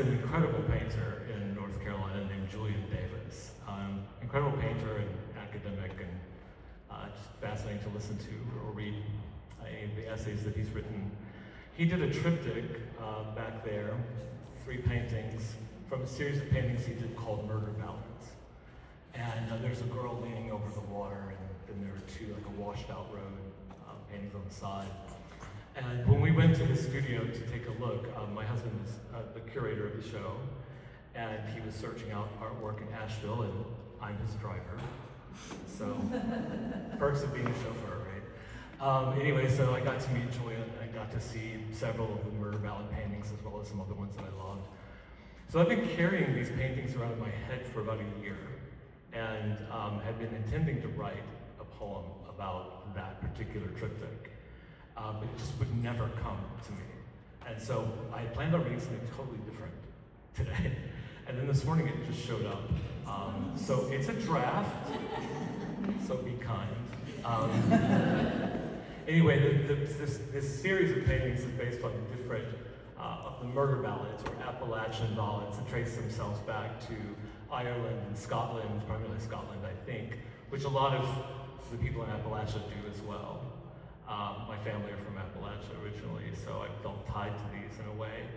an incredible painter in North Carolina named Julyan Davis. Incredible painter and academic, and just fascinating to listen to or read any of the essays that he's written. He did a triptych back there, 3 paintings from a series of paintings he did called Murder Ballads. And there's a girl leaning over the water, and then there are 2, like a washed out road paintings on the side. And when we went to his studio to take a look, my husband is the curator of the show, and he was searching out artwork in Asheville, and I'm his driver. So, perks of being a chauffeur, right? Anyway, so I got to meet Julyan, and I got to see several of the Murder Ballad paintings, as well as some other ones that I loved. So I've been carrying these paintings around in my head for about a year, and had been intending to write a poem about that particular triptych. But it just would never come to me. And so I planned on reading something totally different today. And then this morning it just showed up. So it's a draft, so be kind. Anyway, this series of paintings is based on different of the murder ballads or Appalachian ballads that trace themselves back to Ireland and Scotland, primarily Scotland, I think, which a lot of the people in Appalachia do as well. My family are from Appalachia originally, so I felt tied to these in a way.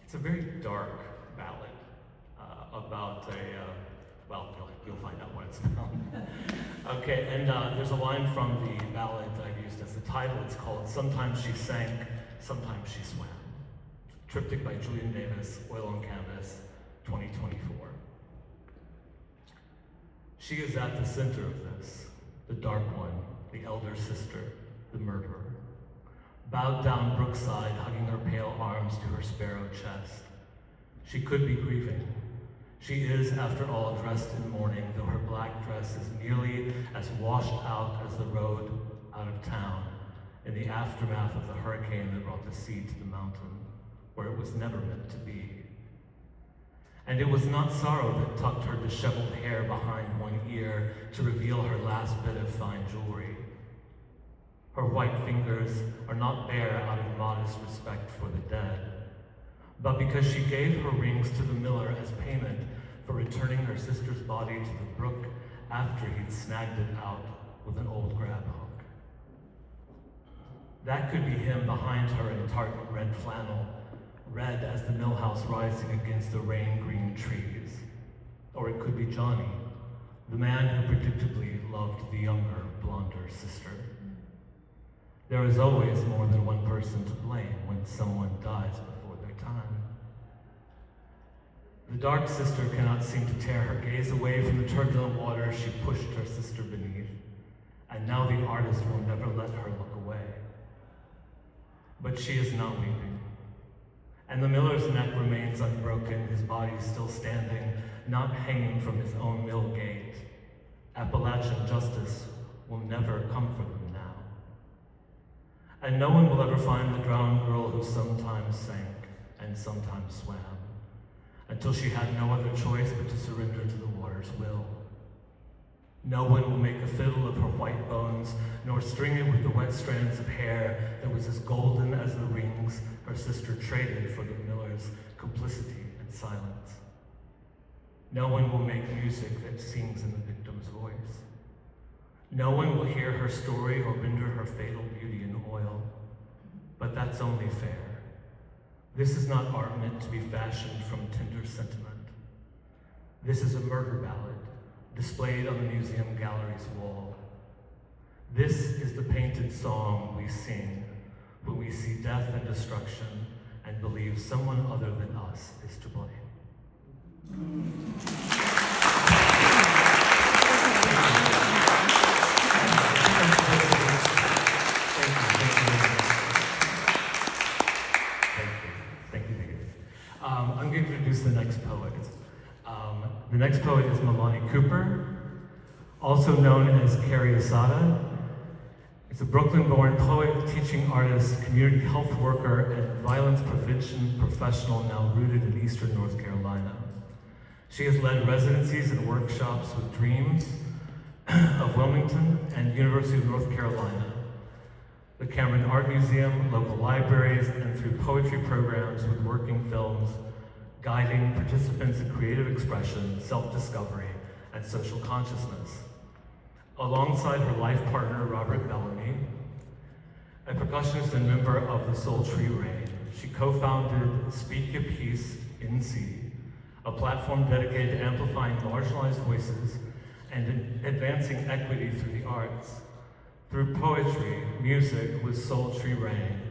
It's a very dark ballad about well, you'll find out what it's about. Okay, and there's a line from the ballad that I've used as the title. It's called Sometimes She Sank, Sometimes She Swam. Triptych by Julyan Davis, oil on canvas, 2024. She is at the center of this, the dark one, the elder sister, the murderer. Bowed down brookside, hugging her pale arms to her sparrow chest. She could be grieving. She is, after all, dressed in mourning, though her black dress is nearly as washed out as the road out of town in the aftermath of the hurricane that brought the sea to the mountain, where it was never meant to be. And it was not sorrow that tucked her disheveled hair behind one ear to reveal her last bit of fine jewelry. Her white fingers are not bare out of modest respect for the dead, but because she gave her rings to the miller as payment for returning her sister's body to the brook after he'd snagged it out with an old grab hook. That could be him behind her in tartan red flannel, red as the mill house rising against the rain-green trees. Or it could be Johnny, the man who predictably loved the younger, blonder sister. There is always more than one person to blame when someone dies before their time. The dark sister cannot seem to tear her gaze away from the turbulent water she pushed her sister beneath, and now the artist will never let her look away. But she is not weeping, and the miller's neck remains unbroken, his body still standing, not hanging from his own mill gate. Appalachian justice will never come for them now. And no one will ever find the drowned girl who sometimes sank and sometimes swam, until she had no other choice but to surrender to the water's will. No one will make a fiddle of her white bones, nor string it with the wet strands of hair that was as golden as the rings her sister traded for the miller's complicity and silence. No one will make music that sings in the victim's voice. No one will hear her story or render her fatal beauty in oil. But that's only fair. This is not art meant to be fashioned from tender sentiment. This is a murder ballad, displayed on the museum gallery's wall. This is the painted song we sing when we see death and destruction and believe someone other than us is to blame. Thank you. I'm going to introduce the next poet. The next poet is Milani Cooper, also known as Carrie Asada. He's a Brooklyn-born poet, teaching artist, community health worker, and violence prevention professional now rooted in Eastern North Carolina. She has led residencies and workshops with Dreams of Wilmington and University of North Carolina. the Cameron Art Museum, local libraries, and through poetry programs with working films, guiding participants in creative expression, self-discovery, and social consciousness. Alongside her life partner, Robert Bellamy, a percussionist and member of the Soul Tree Rain, she co-founded Speak Your Piece in C, a platform dedicated to amplifying marginalized voices and advancing equity through the arts. Through poetry, music with Soul Tree Rain,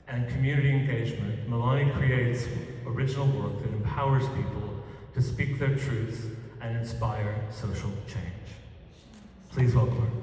and community engagement, Milani creates original work that empowers people to speak their truths and inspire social change. Please welcome her.